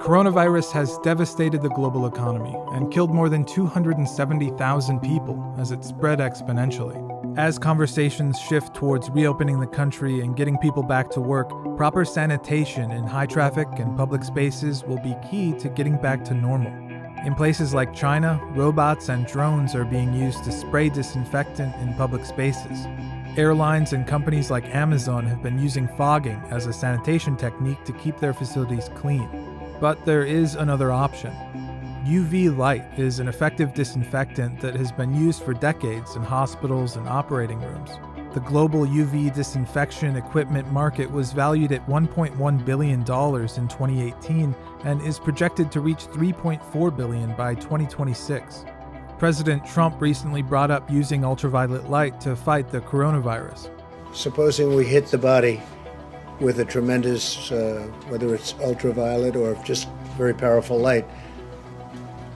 Coronavirus has devastated the global economy and killed more than 270,000 people as it spread exponentially. As conversations shift towards reopening the country and getting people back to work, proper sanitation in high traffic and public spaces will be key to getting back to normal. In places like China, robots and drones are being used to spray disinfectant in public spaces. Airlines and companies like Amazon have been using fogging as a sanitation technique to keep their facilities clean. But there is another option. UV light is an effective disinfectant that has been used for decades in hospitals and operating rooms. The global UV disinfection equipment market was valued at $1.1 billion in 2018 and is projected to reach $3.4 billion by 2026. President Trump recently brought up using ultraviolet light to fight the coronavirus. Supposing we hit the body with a tremendous, whether it's ultraviolet or just very powerful light.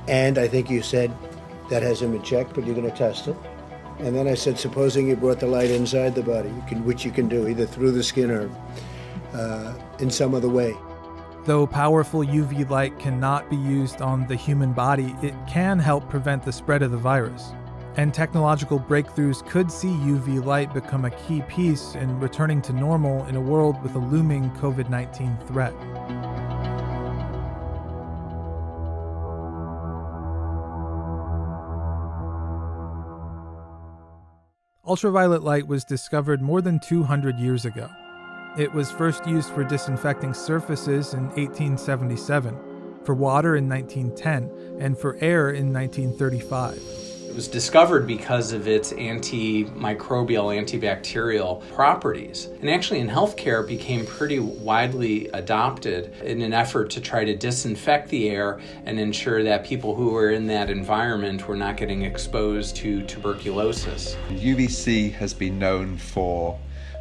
And I think you said that hasn't been checked, but you're going to test it. And then I said, supposing you brought the light inside the body, which you can do either through the skin or in some other way. Though powerful UV light cannot be used on the human body, it can help prevent the spread of the virus. And technological breakthroughs could see UV light become a key piece in returning to normal in a world with a looming COVID-19 threat. Ultraviolet light was discovered more than 200 years ago. It was first used for disinfecting surfaces in 1877, for water in 1910, and for air in 1935. It was discovered because of its antimicrobial, antibacterial properties. And actually in healthcare, it became pretty widely adopted in an effort to try to disinfect the air and ensure that people who were in that environment were not getting exposed to tuberculosis. UVC has been known for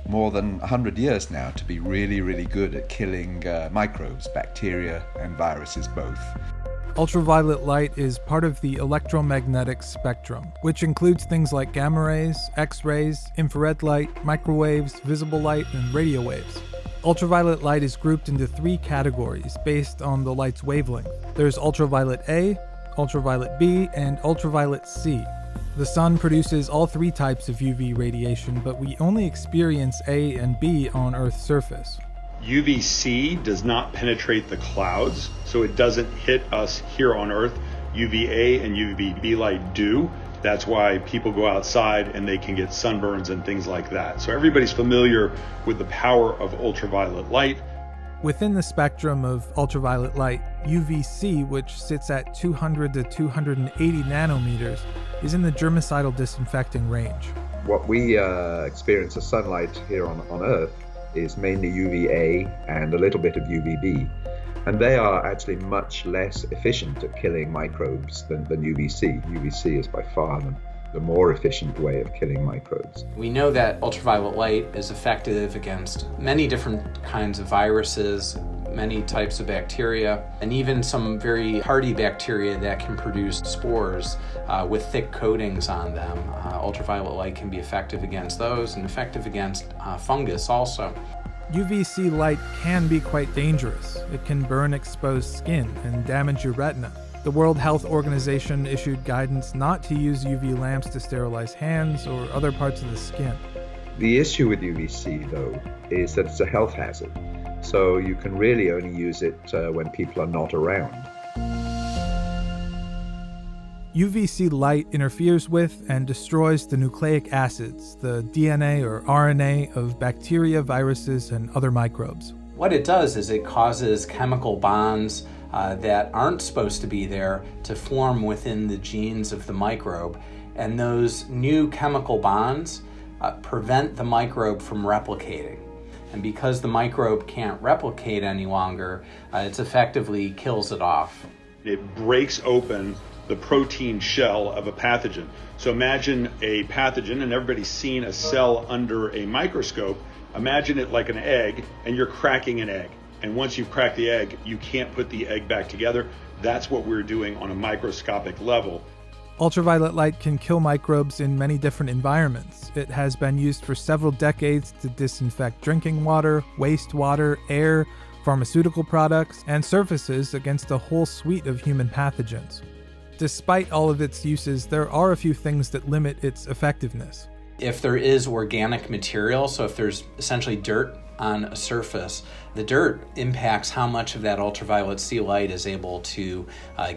more than 100 years now to be really, really good at killing microbes, bacteria and viruses both. Ultraviolet light is part of the electromagnetic spectrum, which includes things like gamma rays, X-rays, infrared light, microwaves, visible light, and radio waves. Ultraviolet light is grouped into 3 categories based on the light's wavelength. There's ultraviolet A, ultraviolet B, and ultraviolet C. The sun produces all 3 types of UV radiation, but we only experience A and B on Earth's surface. UVC does not penetrate the clouds, so it doesn't hit us here on Earth. UVA and UVB light do. That's why people go outside and they can get sunburns and things like that. So everybody's familiar with the power of ultraviolet light. Within the spectrum of ultraviolet light, UVC, which sits at 200 to 280 nanometers, is in the germicidal disinfecting range. What we experience as sunlight here on Earth is mainly UVA and a little bit of UVB. And they are actually much less efficient at killing microbes than UVC. UVC is by far the more efficient way of killing microbes. We know that ultraviolet light is effective against many different kinds of viruses, many types of bacteria, and even some very hardy bacteria that can produce spores with thick coatings on them. Ultraviolet light can be effective against those and effective against fungus also. UVC light can be quite dangerous. It can burn exposed skin and damage your retina. The World Health Organization issued guidance not to use UV lamps to sterilize hands or other parts of the skin. The issue with UVC, though, is that it's a health hazard. So you can really only use it when people are not around. UVC light interferes with and destroys the nucleic acids, the DNA or RNA of bacteria, viruses, and other microbes. What it does is it causes chemical bonds that aren't supposed to be there to form within the genes of the microbe. And those new chemical bonds prevent the microbe from replicating. And because the microbe can't replicate any longer, it effectively kills it off. It breaks open the protein shell of a pathogen. So imagine a pathogen, and everybody's seen a cell under a microscope. Imagine it like an egg, and you're cracking an egg. And once you've cracked the egg, you can't put the egg back together. That's what we're doing on a microscopic level. Ultraviolet light can kill microbes in many different environments. It has been used for several decades to disinfect drinking water, wastewater, air, pharmaceutical products, and surfaces against a whole suite of human pathogens. Despite all of its uses, there are a few things that limit its effectiveness. If there is organic material, so if there's essentially dirt on a surface, the dirt impacts how much of that ultraviolet C light is able to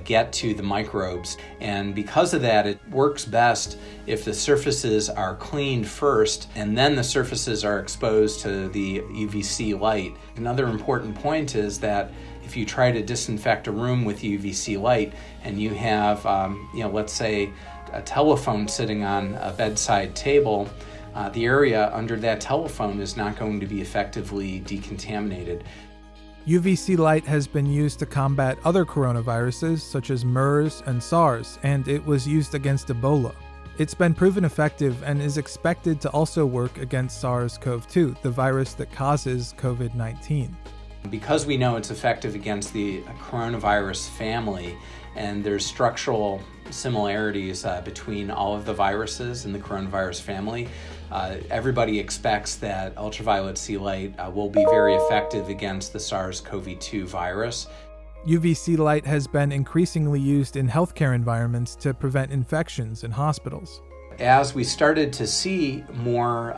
get to the microbes. And because of that, it works best if the surfaces are cleaned first and then the surfaces are exposed to the UVC light. Another important point is that if you try to disinfect a room with UVC light and you have, let's say a telephone sitting on a bedside table, the area under that telephone is not going to be effectively decontaminated. UVC light has been used to combat other coronaviruses such as MERS and SARS, and it was used against Ebola. It's been proven effective and is expected to also work against SARS-CoV-2, the virus that causes COVID-19. Because we know it's effective against the coronavirus family, and there's structural similarities between all of the viruses in the coronavirus family, everybody expects that ultraviolet C light will be very effective against the SARS-CoV-2 virus. UVC light has been increasingly used in healthcare environments to prevent infections in hospitals. As we started to see more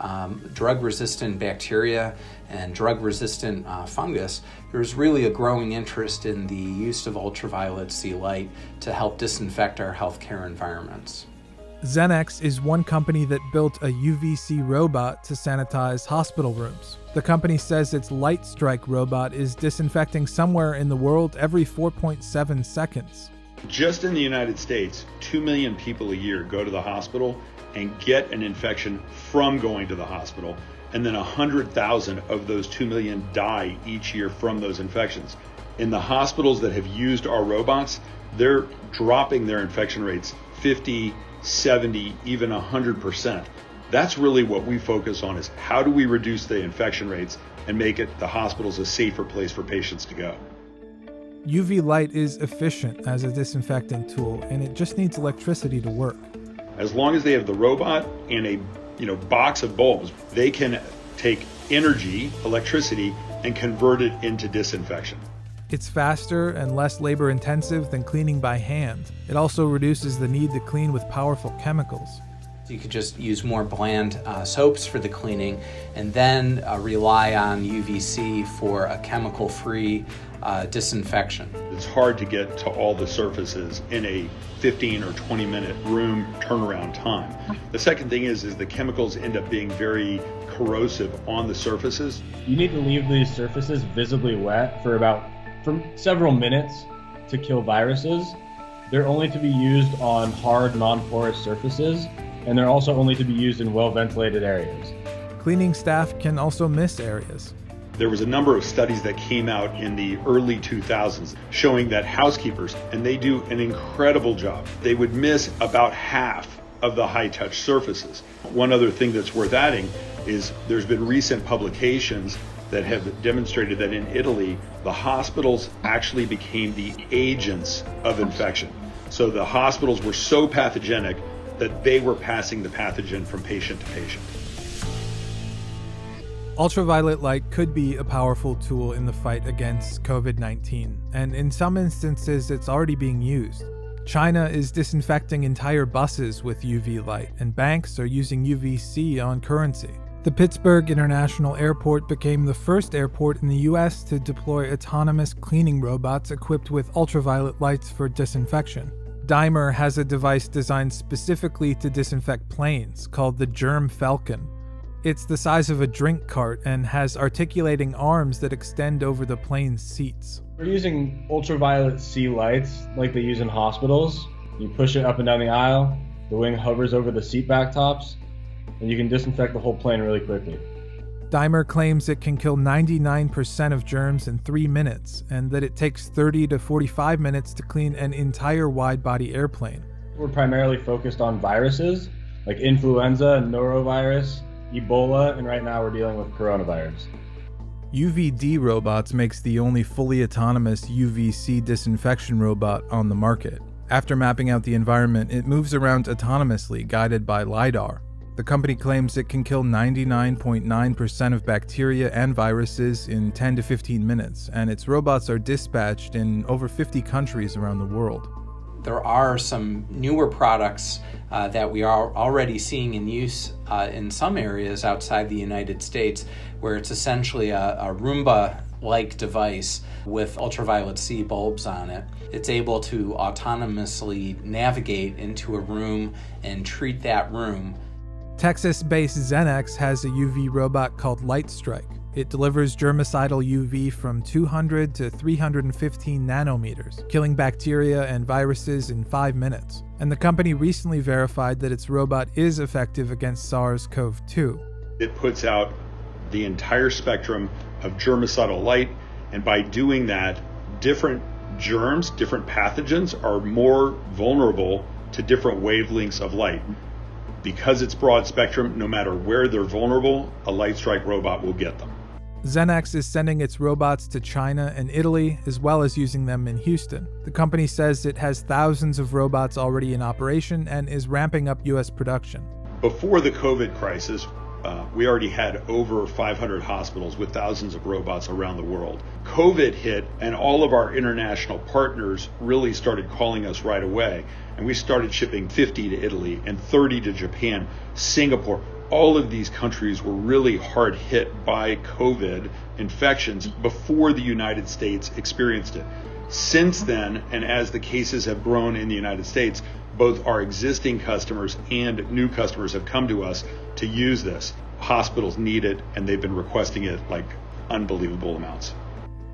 drug-resistant bacteria and drug-resistant fungus, there's really a growing interest in the use of ultraviolet C light to help disinfect our healthcare environments. Xenex is one company that built a UVC robot to sanitize hospital rooms. The company says its Light Strike robot is disinfecting somewhere in the world every 4.7 seconds. Just in the United States, 2 million people a year go to the hospital and get an infection from going to the hospital. And then 100,000 of those 2 million die each year from those infections. In the hospitals that have used our robots, they're dropping their infection rates 50, 70, even 100%. That's really what we focus on, is how do we reduce the infection rates and make the hospitals a safer place for patients to go. UV light is efficient as a disinfectant tool, and it just needs electricity to work. As long as they have the robot and a box of bulbs, they can take energy, electricity, and convert it into disinfection. It's faster and less labor-intensive than cleaning by hand. It also reduces the need to clean with powerful chemicals. You could just use more bland soaps for the cleaning and then rely on UVC for a chemical-free disinfection. It's hard to get to all the surfaces in a 15 or 20 minute room turnaround time. The second thing is the chemicals end up being very corrosive on the surfaces. You need to leave these surfaces visibly wet for several minutes to kill viruses. They're only to be used on hard, non-porous surfaces, and they're also only to be used in well-ventilated areas. Cleaning staff can also miss areas. There was a number of studies that came out in the early 2000s showing that housekeepers, and they do an incredible job, they would miss about half of the high-touch surfaces. One other thing that's worth adding is there's been recent publications that have demonstrated that in Italy, the hospitals actually became the agents of infection. So the hospitals were so pathogenic that they were passing the pathogen from patient to patient. Ultraviolet light could be a powerful tool in the fight against COVID-19, and in some instances it's already being used. China is disinfecting entire buses with UV light, and banks are using UVC on currency. The Pittsburgh International Airport became the first airport in the US to deploy autonomous cleaning robots equipped with ultraviolet lights for disinfection. Daimler has a device designed specifically to disinfect planes called the Germ Falcon. It's the size of a drink cart and has articulating arms that extend over the plane's seats. We're using ultraviolet C lights like they use in hospitals. You push it up and down the aisle, the wing hovers over the seat back tops, and you can disinfect the whole plane really quickly. Daimler claims it can kill 99% of germs in 3 minutes, and that it takes 30 to 45 minutes to clean an entire wide-body airplane. We're primarily focused on viruses, like influenza, norovirus, Ebola, and right now we're dealing with coronavirus. UVD Robots makes the only fully autonomous UVC disinfection robot on the market. After mapping out the environment, it moves around autonomously, guided by LiDAR. The company claims it can kill 99.9% of bacteria and viruses in 10 to 15 minutes, and its robots are dispatched in over 50 countries around the world. There are some newer products that we are already seeing in use in some areas outside the United States, where it's essentially a Roomba-like device with ultraviolet C bulbs on it. It's able to autonomously navigate into a room and treat that room. Texas-based Xenex has a UV robot called LightStrike. It delivers germicidal UV from 200 to 315 nanometers, killing bacteria and viruses in 5 minutes. And the company recently verified that its robot is effective against SARS-CoV-2. It puts out the entire spectrum of germicidal light, and by doing that, different germs, different pathogens are more vulnerable to different wavelengths of light. Because it's broad spectrum, no matter where they're vulnerable, a LightStrike robot will get them. Xenex is sending its robots to China and Italy, as well as using them in Houston. The company says it has thousands of robots already in operation and is ramping up U.S. production. Before the COVID crisis, we already had over 500 hospitals with thousands of robots around the world. COVID hit, and all of our international partners really started calling us right away. And we started shipping 50 to Italy and 30 to Japan, Singapore. All of these countries were really hard hit by COVID infections before the United States experienced it. Since then, and as the cases have grown in the United States, both our existing customers and new customers have come to us to use this. Hospitals need it, and they've been requesting it like unbelievable amounts.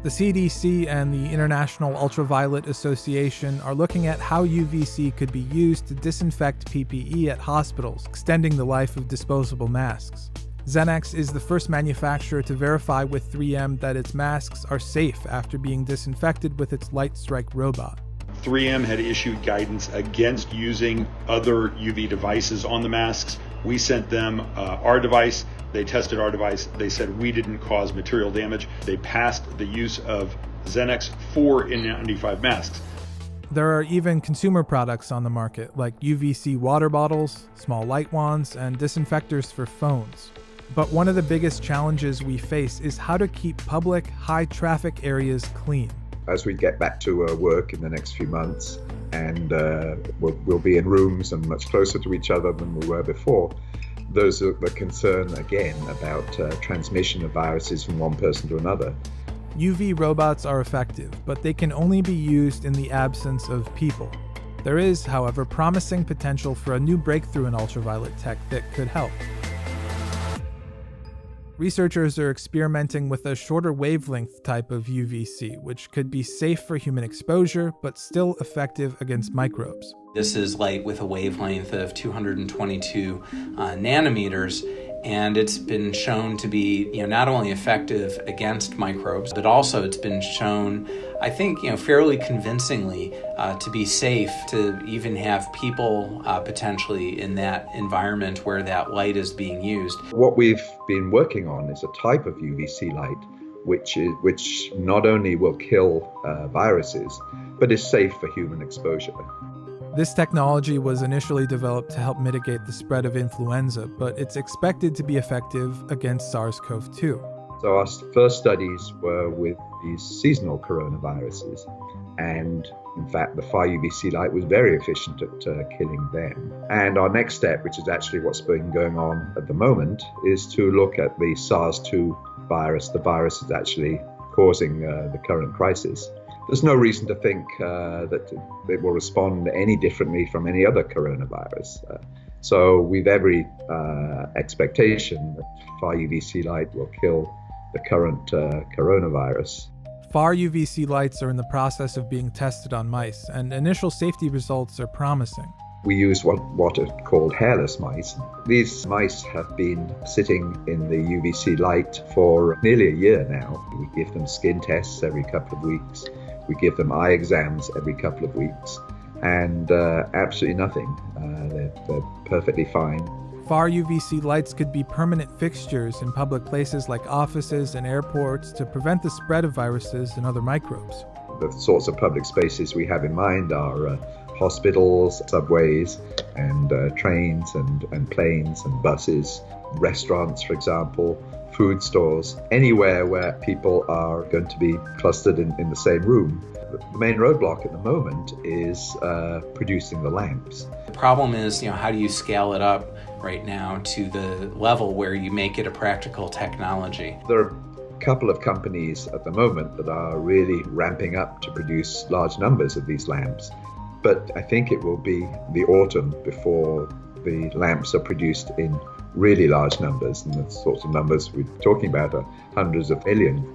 The CDC and the International Ultraviolet Association are looking at how UVC could be used to disinfect PPE at hospitals, extending the life of disposable masks. Xenex is the first manufacturer to verify with 3M that its masks are safe after being disinfected with its LightStrike robot. 3M had issued guidance against using other UV devices on the masks. We sent them our device. They tested our device. They said we didn't cause material damage. They passed the use of Xenex for N95 masks. There are even consumer products on the market, like UVC water bottles, small light wands, and disinfectors for phones. But one of the biggest challenges we face is how to keep public, high-traffic areas clean. As we get back to work in the next few months, and we'll be in rooms and much closer to each other than we were before, there's the concern again about transmission of viruses from one person to another. UV robots are effective, but they can only be used in the absence of people. There is, however, promising potential for a new breakthrough in ultraviolet tech that could help. Researchers are experimenting with a shorter wavelength type of UVC, which could be safe for human exposure, but still effective against microbes. This is light with a wavelength of 222 nanometers, and it's been shown to be, not only effective against microbes, but also it's been shown, I think, fairly convincingly to be safe to even have people potentially in that environment where that light is being used. What we've been working on is a type of UVC light which not only will kill viruses, but is safe for human exposure. This technology was initially developed to help mitigate the spread of influenza, but it's expected to be effective against SARS-CoV-2. So our first studies were with these seasonal coronaviruses, and in fact the far UVC light was very efficient at killing them. And our next step, which is actually what's been going on at the moment, is to look at the SARS-2 virus, the virus that's actually causing the current crisis. There's no reason to think that it will respond any differently from any other coronavirus. So we've every expectation that far UVC light will kill the current coronavirus. Far UVC lights are in the process of being tested on mice, and initial safety results are promising. We use what are called hairless mice. These mice have been sitting in the UVC light for nearly a year now. We give them skin tests every couple of weeks. We give them eye exams every couple of weeks, and absolutely nothing. They're perfectly fine. Far UVC lights could be permanent fixtures in public places like offices and airports to prevent the spread of viruses and other microbes. The sorts of public spaces we have in mind are hospitals, subways, and trains and planes and buses, restaurants, for example, food stores, anywhere where people are going to be clustered in the same room. The main roadblock at the moment is producing the lamps. The problem is, how do you scale it up right now to the level where you make it a practical technology? There are a couple of companies at the moment that are really ramping up to produce large numbers of these lamps. But I think it will be the autumn before the lamps are produced in really large numbers, and the sorts of numbers we're talking about are hundreds of millions.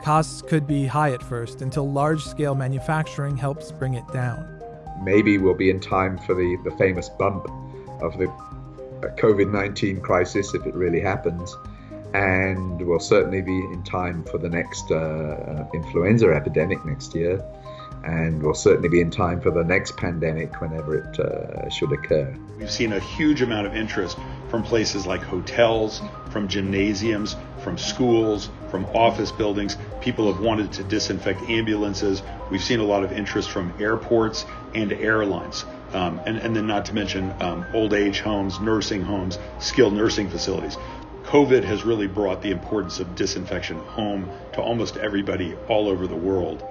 Costs could be high at first until large-scale manufacturing helps bring it down. Maybe we'll be in time for the famous bump of the COVID-19 crisis, if it really happens, and we'll certainly be in time for the next influenza epidemic next year, and we'll certainly be in time for the next pandemic whenever it should occur. We've seen a huge amount of interest from places like hotels, from gymnasiums, from schools, from office buildings. People have wanted to disinfect ambulances. We've seen a lot of interest from airports and airlines. And then not to mention old age homes, nursing homes, skilled nursing facilities. COVID has really brought the importance of disinfection home to almost everybody all over the world.